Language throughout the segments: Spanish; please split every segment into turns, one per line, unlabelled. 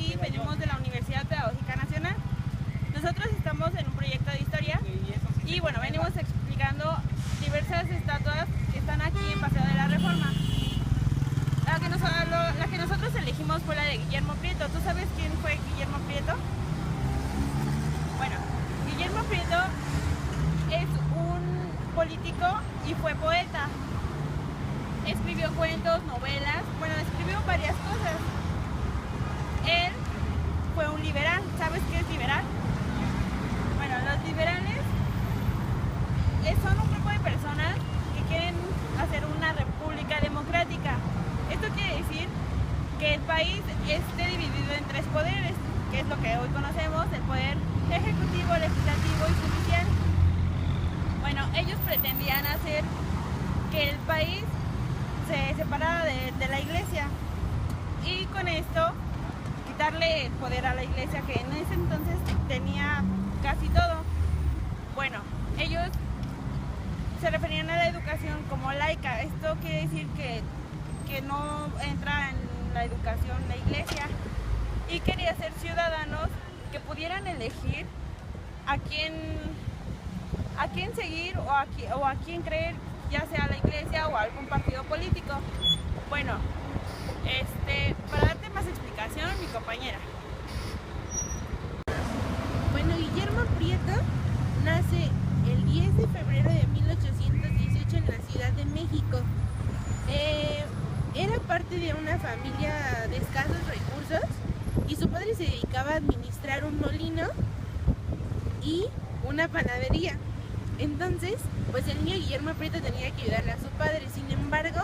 y venimos de la Universidad Pedagógica Nacional. Nosotros estamos en un proyecto de historia y bueno, venimos explicando diversas estatuas que están aquí en Paseo de la Reforma. La que nosotros elegimos fue la de Guillermo Prieto. ¿Tú sabes quién fue Guillermo Prieto? Bueno, Guillermo Prieto es un político y fue poeta. Escribió cuentos, novelas, bueno, escribió varias cosas. Él fue un liberal. ¿Sabes qué es liberal? Bueno, los liberales son un grupo de personas que quieren hacer una república democrática. Esto quiere decir que el país esté dividido en tres poderes, que es lo que hoy conocemos, el poder ejecutivo, legislativo y judicial. Bueno, ellos pretendían hacer que el país se separara de la iglesia y con esto quitarle el poder a la iglesia, que en ese entonces tenía casi todo. Bueno, ellos se referían a la educación como laica. Esto quiere decir que no entra en la educación la iglesia, y quería ser ciudadanos que pudieran elegir a quién seguir o a quién creer, ya sea a la iglesia o a algún partido político. Bueno, para darte más explicación, mi compañera.
Bueno, Guillermo Prieto nace el 10 de febrero de 1818 en la Ciudad de México. Era parte de una familia de escasos recursos y su padre se dedicaba a administrar un molino y una panadería. Entonces, pues el niño Guillermo Prieto tenía que ayudarle a su padre. Sin embargo,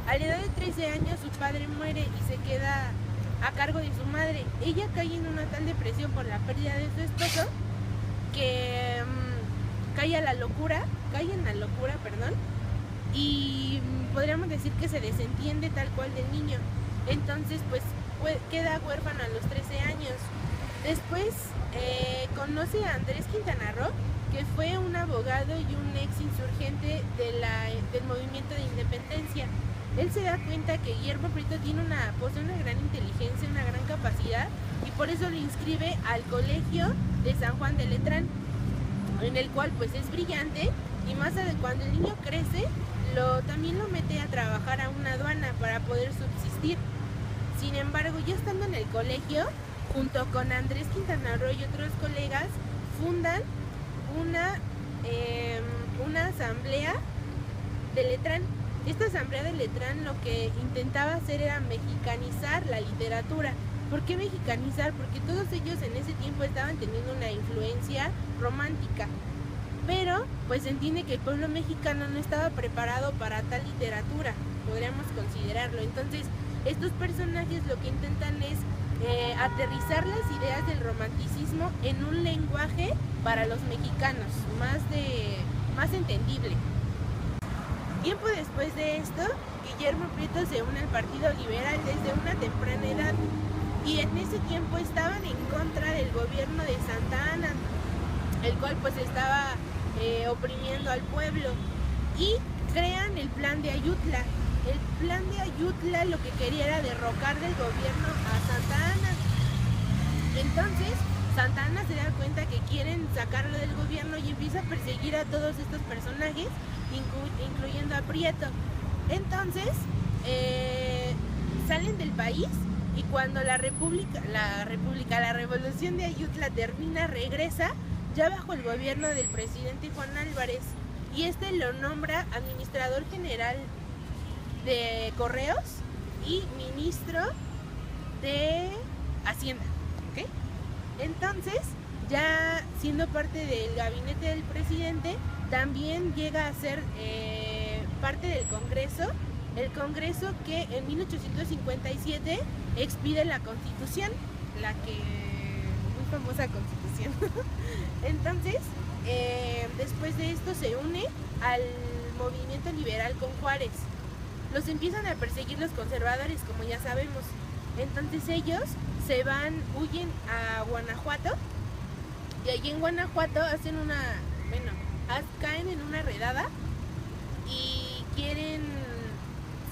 a la edad de 13 años su padre muere y se queda a cargo de su madre. Ella cae en una tal depresión por la pérdida de su esposo que cae en la locura, y podríamos decir que se desentiende tal cual del niño. Entonces pues queda huérfano a los 13 años. Después conoce a Andrés Quintana Roo, que fue un abogado y un ex insurgente del movimiento de independencia. Él se da cuenta que Guillermo Prieto posee una gran inteligencia, una gran capacidad, y por eso lo inscribe al colegio de San Juan de Letrán, en el cual pues es brillante, y más cuando el niño crece, también lo mete a trabajar a una aduana para poder subsistir. Sin embargo, ya estando en el colegio, junto con Andrés Quintana Roo y otros colegas, fundan una asamblea de Letrán. Esta asamblea de Letrán lo que intentaba hacer era mexicanizar la literatura. ¿Por qué mexicanizar? Porque todos ellos en ese tiempo estaban teniendo una influencia romántica. Pero pues se entiende que el pueblo mexicano no estaba preparado para tal literatura, podríamos considerarlo. Entonces estos personajes lo que intentan es aterrizar las ideas del romanticismo en un lenguaje para los mexicanos, más entendible. Tiempo después de esto, Guillermo Prieto se une al Partido Liberal desde una temprana edad, y en ese tiempo estaban en contra del gobierno de Santa Anna, el cual pues estaba oprimiendo al pueblo, y crean el Plan de Ayutla. El Plan de Ayutla lo que quería era derrocar del gobierno a Santa Anna. Entonces Santa Anna se da cuenta que quieren sacarlo del gobierno y empieza a perseguir a todos estos personajes, incluyendo a Prieto. Entonces salen del país, y cuando la revolución de Ayutla termina, regresa ya bajo el gobierno del presidente Juan Álvarez, y lo nombra administrador general de Correos y ministro de Hacienda, ¿ok? Entonces, ya siendo parte del gabinete del presidente, también llega a ser parte del Congreso, el Congreso que en 1857 expide la Constitución, muy famosa Constitución. Entonces, después de esto se une al movimiento liberal con Juárez. Los empiezan a perseguir los conservadores, como ya sabemos. Entonces ellos huyen a Guanajuato, y allí en Guanajuato caen en una redada y quieren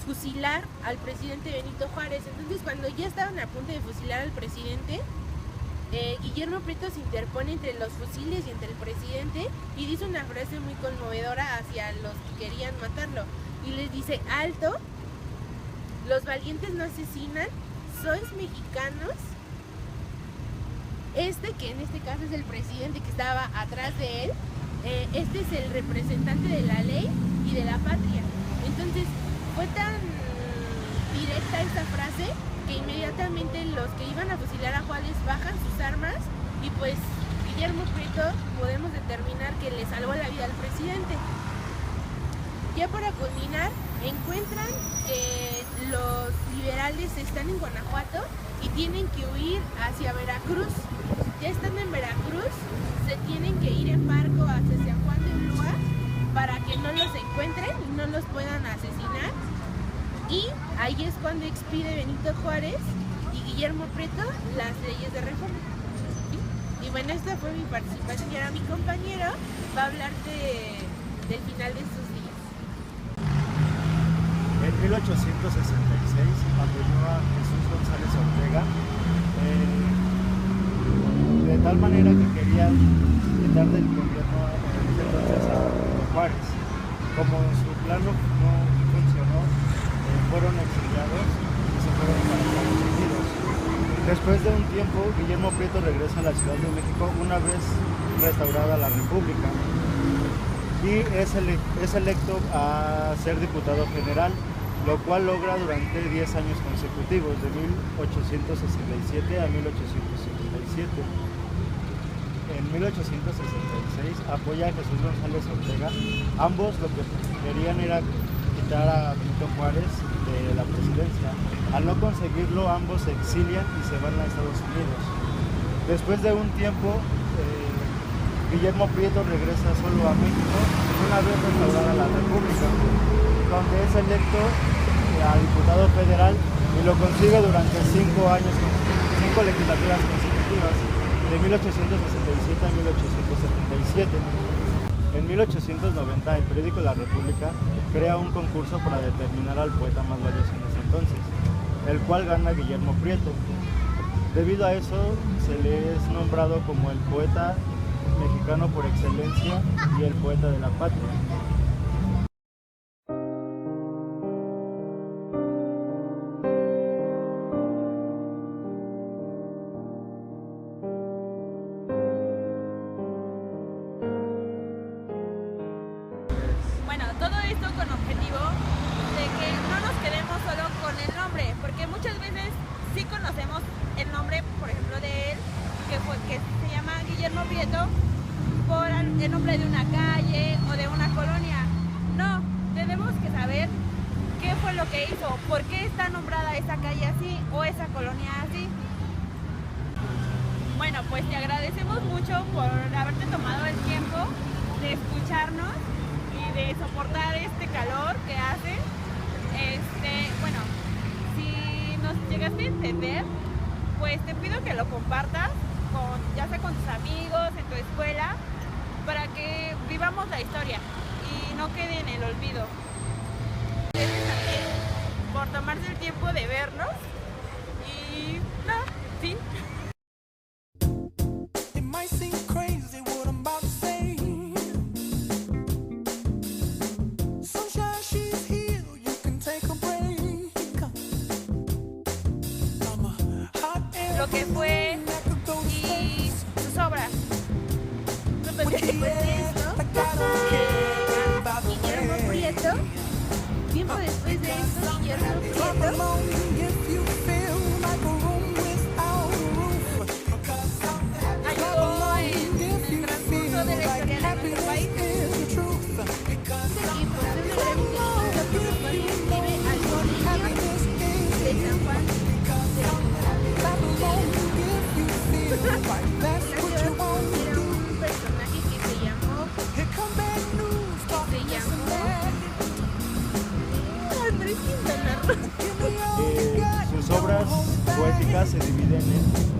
fusilar al presidente Benito Juárez. Entonces, cuando ya estaban a punto de fusilar al presidente, Guillermo Prieto se interpone entre los fusiles y entre el presidente y dice una frase muy conmovedora hacia los que querían matarlo. Y les dice: alto, los valientes no asesinan, sois mexicanos. Que en este caso es el presidente que estaba atrás de él, este es el representante de la ley y de la patria. Entonces fue tan directa esta frase que inmediatamente los que iban a fusilar a Juárez bajan sus armas y pues Guillermo Prieto podemos determinar que le salvó la vida al presidente. Ya para culminar, encuentran que los liberales están en Guanajuato y tienen que huir hacia Veracruz. Ya estando en Veracruz, se tienen que ir en barco hacia San Juan de Ulúa para que no los encuentren y no los puedan asesinar. Y ahí es cuando expide Benito Juárez y Guillermo Prieto las leyes de reforma. ¿Sí? Y bueno, esta fue mi participación y ahora mi compañero va a hablarte del final de estos días.
En 1866 apoyó a Jesús González Ortega de tal manera que querían quitar del gobierno entonces a Juárez. Como su plan no funcionó, fueron exiliados y se fueron para Estados Unidos. Después de un tiempo, Guillermo Prieto regresa a la Ciudad de México una vez restaurada la República y es electo a ser diputado general, lo cual logra durante 10 años consecutivos, de 1867 a 1877. En 1866 apoya a Jesús González Ortega. Ambos lo que querían era quitar a Benito Juárez de la presidencia. Al no conseguirlo, ambos se exilian y se van a Estados Unidos. Después de un tiempo, Guillermo Prieto regresa solo a México una vez restaurada la República, donde es electo a diputado federal y lo consigue durante 5 legislaturas consecutivas, de 1867 a 1877. En 1890, el periódico La República crea un concurso para determinar al poeta más valioso en ese entonces, el cual gana Guillermo Prieto. Debido a eso, se le es nombrado como el poeta mexicano por excelencia y el poeta de la patria.
Bueno, todo esto con objetivo de que no nos quedemos solo con el nombre, porque muchas veces sí conocemos el nombre, por ejemplo, de él, que se llama Guillermo Prieto, por el nombre de una calle o de una colonia. No, tenemos que saber qué fue lo que hizo, por qué está nombrada esa calle así o esa colonia así. Bueno, pues te agradecemos mucho por haberte tomado el tiempo de escucharnos y de soportar este calor que hace. Bueno, si nos llegaste a entender, pues te pido que lo compartas ya sea con tus amigos, en tu escuela, para que vivamos la historia y no quede en el olvido. Gracias también por tomarse el tiempo de vernos y nada, fin. Lo que fue y sus obras.
Después de esto, Guillermo Prieto, tiempo después de esto, Guillermo Prieto
ayudó en el transcurso de la historia de nuestro país.
y posee una gran inteligencia por lo cual describe al colegio de San Juan de era un personaje que se llamó Andrés Quintana Roo.
Sus obras poéticas se dividen en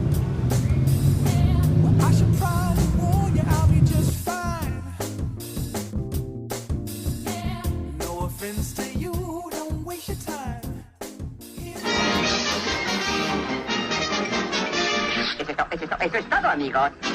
To you, don't waste your time. Eso es todo, amigos.